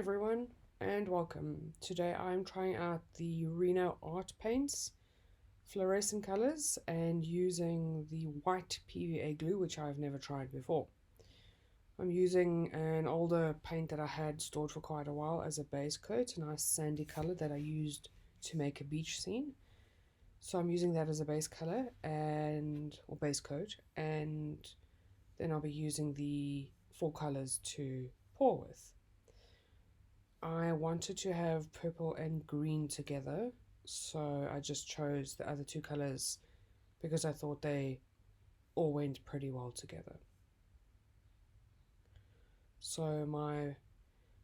everyone and welcome. Today I'm trying out the Reno Art paints, fluorescent colors, and using the white PVA glue, which I've never tried before. I'm using an older paint that I had stored for quite a while as a base coat, a nice sandy color that I used to make a beach scene. So I'm using that as a base color or base coat, and then I'll be using the four colors to pour with. I wanted to have purple and green together, so I just chose the other two colors because I thought they all went pretty well together. So my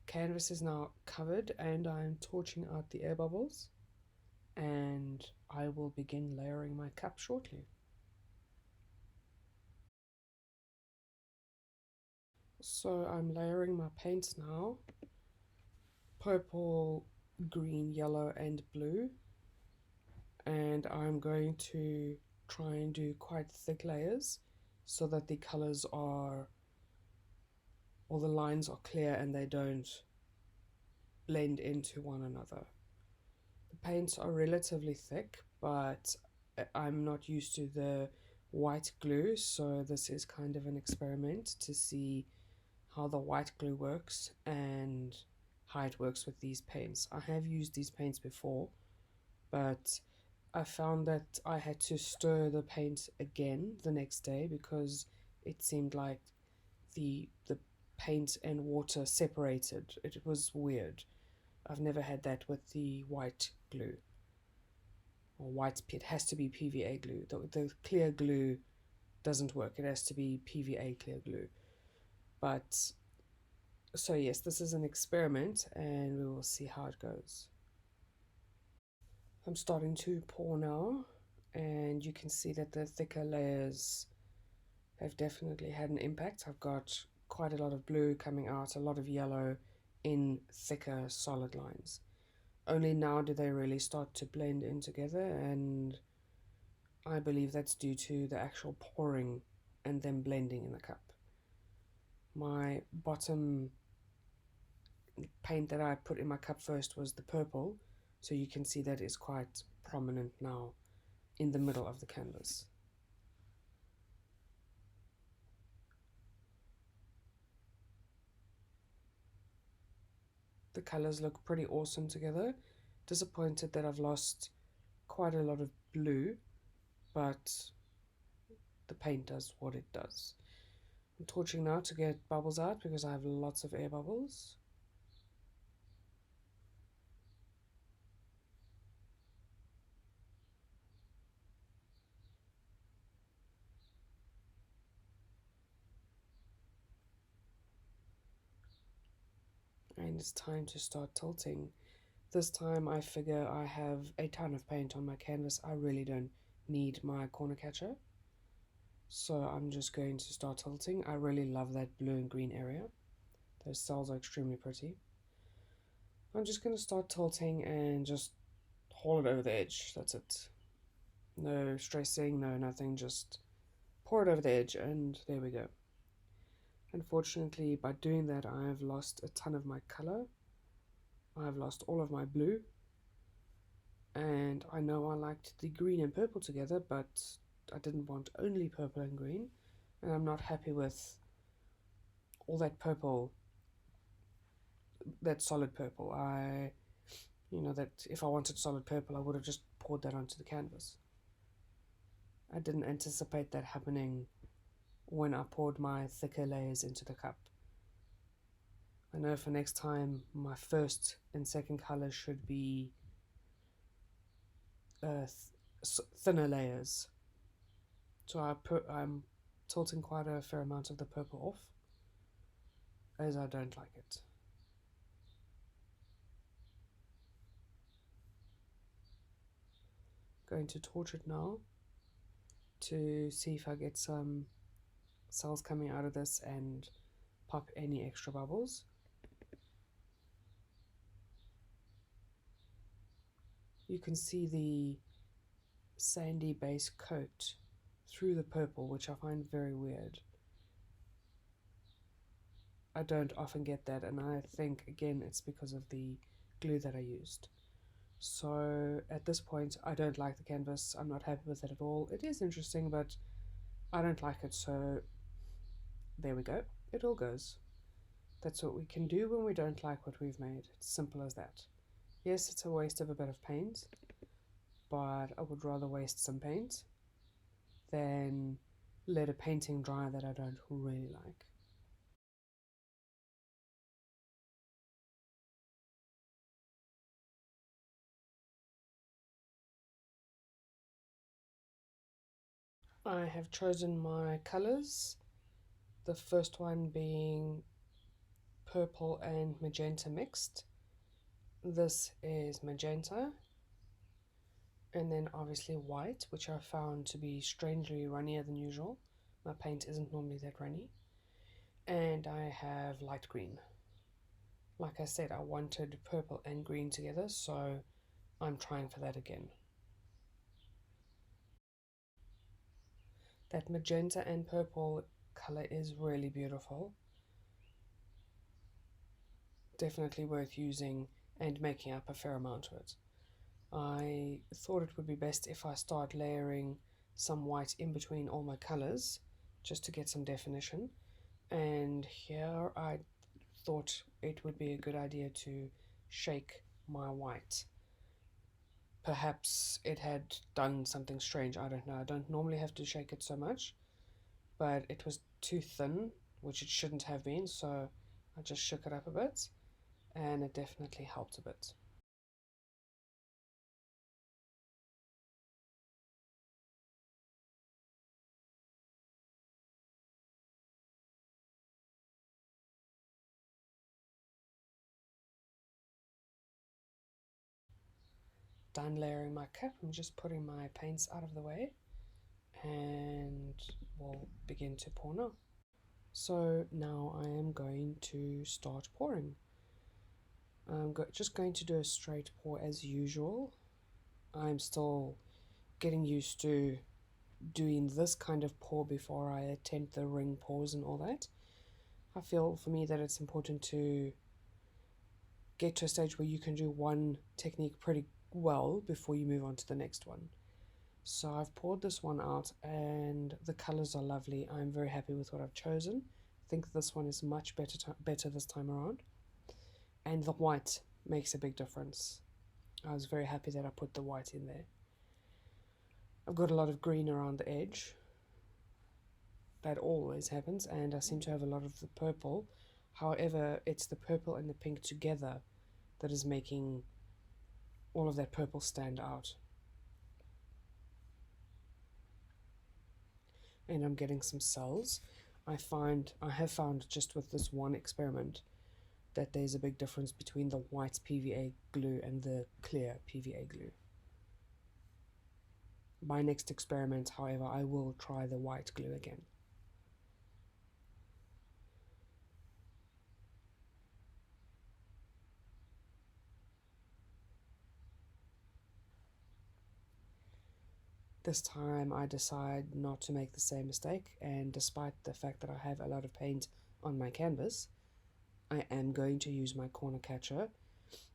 canvas is now covered and I'm torching out the air bubbles, and I will begin layering my cup shortly. So I'm layering my paints now: purple, green, yellow and blue, and I'm going to try and do quite thick layers so that the colors are, or the lines are clear and they don't blend into one another. The paints are relatively thick, but I'm not used to the white glue, so this is kind of an experiment to see how the white glue works and how it works with these paints. I have used these paints before, but I found that I had to stir the paint again the next day because it seemed like the paint and water separated. It was weird. I've never had that with the white glue. Or white, it has to be PVA glue. The clear glue doesn't work. It has to be PVA clear glue. But, so yes, this is an experiment and we will see how it goes. I'm starting to pour now, and you can see that the thicker layers have definitely had an impact. I've got quite a lot of blue coming out, a lot of yellow in thicker solid lines. Only now do they really start to blend in together, and I believe that's due to the actual pouring and then blending in the cup. My bottom paint that I put in my cup first was the purple, so you can see that is quite prominent now in the middle of the canvas. The colors look pretty awesome together. Disappointed that I've lost quite a lot of blue, but the paint does what it does. I'm torching now to get bubbles out because I have lots of air bubbles. And it's time to start tilting. This time I figure I have a ton of paint on my canvas. I really don't need my corner catcher. So I'm just going to start tilting. I really love that blue and green area. Those cells are extremely pretty. I'm just going to start tilting and just haul it over the edge. That's it. No stressing, no nothing, just pour it over the edge, and there we go. Unfortunately, by doing that, I have lost a ton of my color. I have lost all of my blue, and I know I liked the green and purple together, but I didn't want only purple and green, and I'm not happy with all that purple, that solid purple. That if I wanted solid purple, I would have just poured that onto the canvas. I didn't anticipate that happening when I poured my thicker layers into the cup. I know for next time my first and second color should be thinner layers. So I'm tilting quite a fair amount of the purple off, as I don't like it. Going to torch it now to see if I get some cells coming out of this and pop any extra bubbles. You can see the sandy base coat through the purple, which I find very weird. I don't often get that, and I think again it's because of the glue that I used. So at this point I don't like the canvas. I'm not happy with it at all. It is interesting, but I don't like it, so there we go. It all goes. That's what we can do when we don't like what we've made. It's simple as that. Yes, it's a waste of a bit of paint, but I would rather waste some paint than let a painting dry that I don't really like. I have chosen my colours, the first one being purple and magenta mixed. This is magenta, and then obviously white, which I found to be strangely runnier than usual. My paint isn't normally that runny. And I have light green. Like I said, I wanted purple and green together, so I'm trying for that again. That magenta and purple color is really beautiful. Definitely worth using and making up a fair amount of it. I thought it would be best if I start layering some white in between all my colors just to get some definition. And here I thought it would be a good idea to shake my white. Perhaps it had done something strange, I don't know. I don't normally have to shake it so much, but it was too thin, which it shouldn't have been, so I just shook it up a bit, and it definitely helped a bit. Done layering my cup, I'm just putting my paints out of the way, and we'll begin to pour now. So now I am going to start pouring. I'm just going to do a straight pour as usual. I'm still getting used to doing this kind of pour before I attempt the ring pours and all that. I feel for me that it's important to get to a stage where you can do one technique pretty well before you move on to the next one. So I've poured this one out and the colors are lovely. I'm very happy with what I've chosen. I think this one is much better this time around. And the white makes a big difference. I was very happy that I put the white in there. I've got a lot of green around the edge. That always happens, and I seem to have a lot of the purple. However, it's the purple and the pink together that is making all of that purple stand out. And I'm getting some cells. I have found just with this one experiment that there's a big difference between the white PVA glue and the clear PVA glue. My next experiment, however, I will try the white glue again. This time I decide not to make the same mistake, and despite the fact that I have a lot of paint on my canvas, I am going to use my corner catcher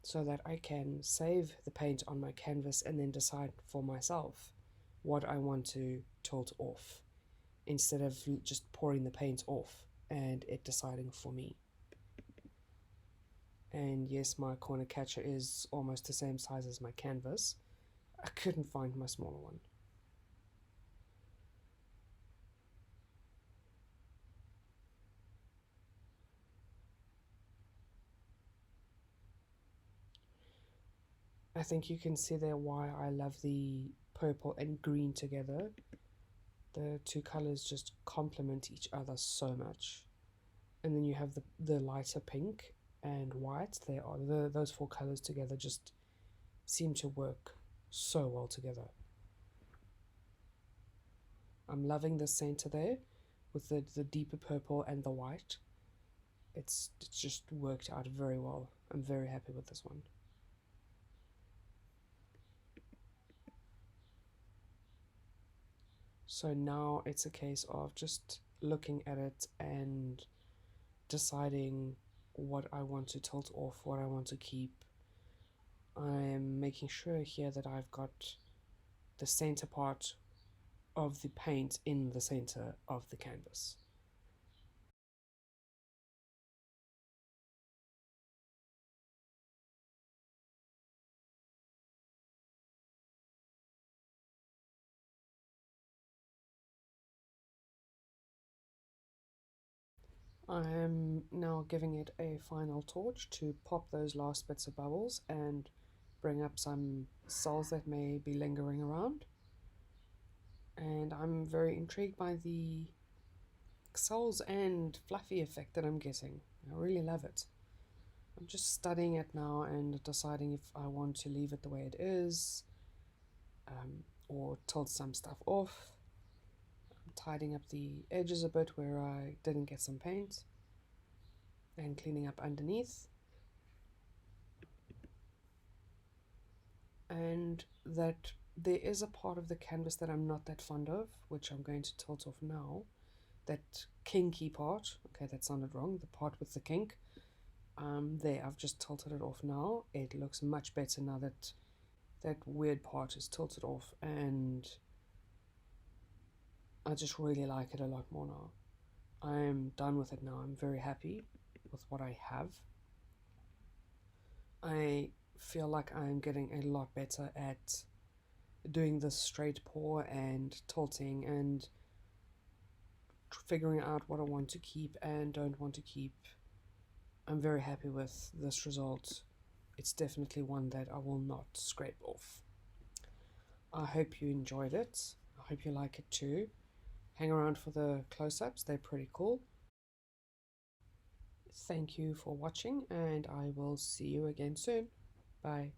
so that I can save the paint on my canvas and then decide for myself what I want to tilt off instead of just pouring the paint off and it deciding for me. And yes, my corner catcher is almost the same size as my canvas. I couldn't find my smaller one. I think you can see there why I love the purple and green together. The two colors just complement each other so much. And then you have the lighter pink and white. Those four colors together just seem to work so well together. I'm loving the center there with the deeper purple and the white. It's just worked out very well. I'm very happy with this one. So now it's a case of just looking at it and deciding what I want to tilt off, what I want to keep. I'm making sure here that I've got the center part of the paint in the center of the canvas. I am now giving it a final torch to pop those last bits of bubbles and bring up some cells that may be lingering around. And I'm very intrigued by the cells and fluffy effect that I'm getting. I really love it. I'm just studying it now and deciding if I want to leave it the way it is, or tilt some stuff off. I'm tidying up the edges a bit where I didn't get some paint and cleaning up underneath. And that there is a part of the canvas that I'm not that fond of, which I'm going to tilt off now. That kinky part, okay, that sounded wrong, the part with the kink. There, I've just tilted it off now. It looks much better now that that weird part is tilted off, and I just really like it a lot more now. I'm done with it now. I'm very happy with what I have. I feel like I'm getting a lot better at doing this straight pour and tilting and figuring out what I want to keep and don't want to keep. I'm very happy with this result. It's definitely one that I will not scrape off. I hope you enjoyed it. I hope you like it too. Hang around for the close-ups, they're pretty cool. Thank you for watching, and I will see you again soon. Bye.